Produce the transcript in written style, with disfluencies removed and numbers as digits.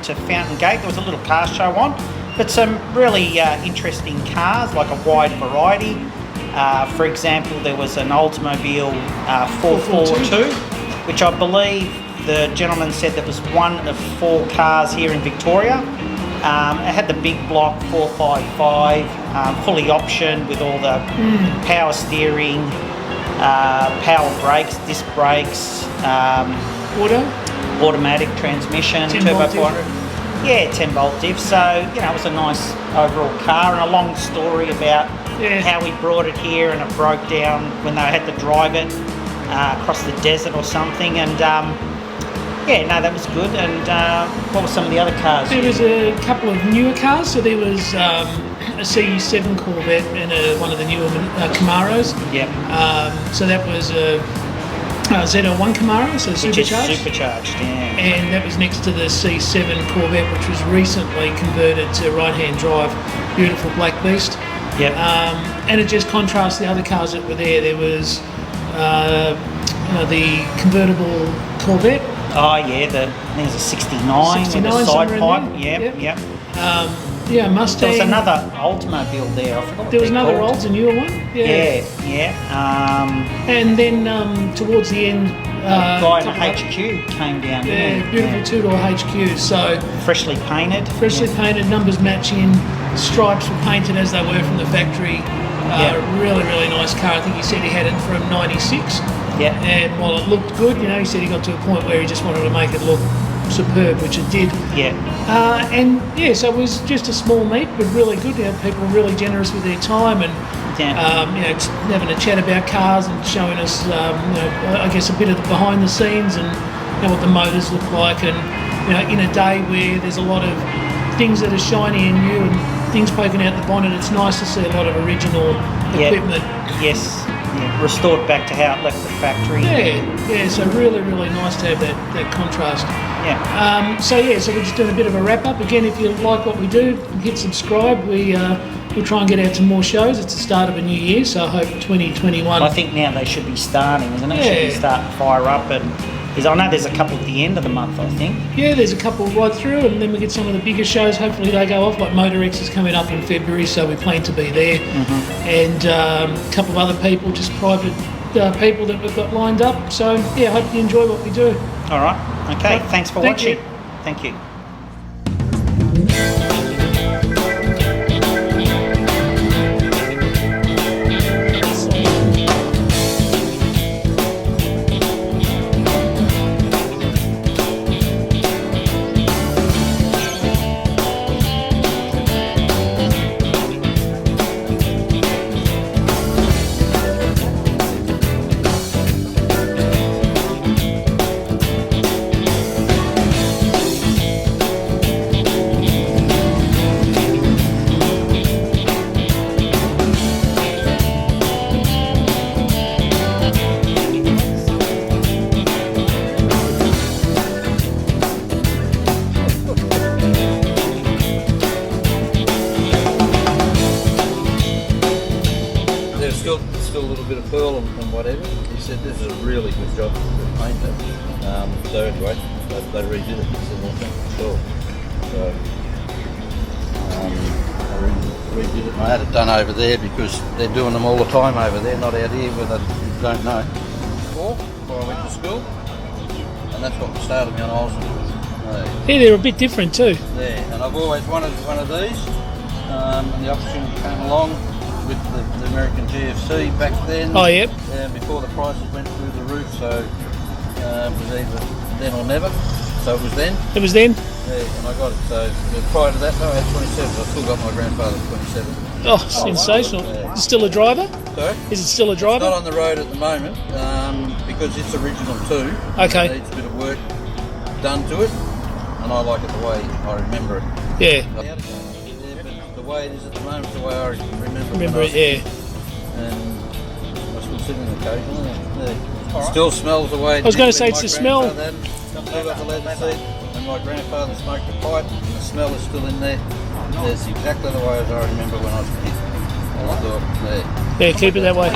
to Fountain Gate. There was a little car show on, but some really interesting cars, like a wide variety. For example, there was an Oldsmobile 442, which I believe the gentleman said that was one of 4 cars here in Victoria. It had the big block 455, fully optioned with all the power steering, power brakes, disc brakes, automatic transmission, turbo 400. Yeah, 10-volt diff. So, you know, it was a nice overall car, and a long story about how we brought it here, and it broke down when they had to drive it across the desert or something. And yeah, no, that was good. And what were some of the other cars? There was a couple of newer cars. So there was a CE7 Corvette and one of the newer Camaros. Yep. So that was a Z01 Camaro, so supercharged. Supercharged, yeah. And that was next to the C7 Corvette, which was recently converted to right-hand drive. Beautiful black beast. Yep. And it just contrasts the other cars that were there. There was the convertible Corvette. Oh yeah, I think it was a 69 with a side pipe. Yep. Yeah, Mustang. There was another Oldsmobile there. I forgot what there was another called. Olds, a newer one. Yeah. And then towards the end, a guy in a HQ came down. Yeah, beautiful two-door HQ. So freshly painted. Painted, numbers matching, stripes were painted as they were from the factory. Really, really nice car. I think he said he had it from '96. Yeah. And while it looked good, you know, he said he got to a point where he just wanted to make it look superb, which it did. Yeah. So it was just a small meet, but really good. You know, people were really generous with their time, and having a chat about cars and showing us, I guess, a bit of the behind the scenes and what the motors look like. And in a day where there's a lot of things that are shiny and new and things poking out the bonnet, it's nice to see a lot of original equipment. Yes. Yeah. Restored back to how it left the factory. Yeah. So really, really nice to have that contrast. Yeah. So we're just doing a bit of a wrap up. Again, if you like what we do, hit subscribe. We'll try and get out to more shows. It's the start of a new year, so I hope 2021. I think now they should be starting, isn't it? Yeah. Should be starting to fire up, and I know there's a couple at the end of the month, I think. Yeah, there's a couple right through, and then we get some of the bigger shows. Hopefully they go off. Like Motor-X is coming up in February, so we plan to be there. Mm-hmm. And a couple of other people, just private people that we've got lined up. So I hope you enjoy what we do. All right. Okay. Thanks for watching. Thank you. Still a little bit of pearl and whatever. He said this is a really good job to paint it. So anyway, they redid it. He said, well, thank you, sure. So I redid it. I had it done over there because they're doing them all the time over there, not out here where they don't know. Before I went to school, and that's what started me on Olsen. Yeah, they're a bit different too. Yeah, and I've always wanted one of these, and the opportunity came along with the American GFC back then. Oh, yep. Before the prices went through the roof, so it was either then or never. So it was then. It was then? Yeah, and I got it. So prior to that, though, I had 27. I still got my grandfather's 27. Oh, sensational. Yeah. Is it still a driver? Sorry? Is it still a driver? It's not on the road at the moment because it's original too. Okay. It needs a bit of work done to it, and I like it the way I remember it. Yeah. But the way it is at the moment, the way I remember it, yeah. And I still sit in occasionally. It still smells the way it I was going to did say when it's my the smell. grandfather had it. Still got the leather seat, and my grandfather smoked a pipe, and the smell is still in there. It's exactly the way as I remember when I was a kid. And I thought, Yeah, keep it that way.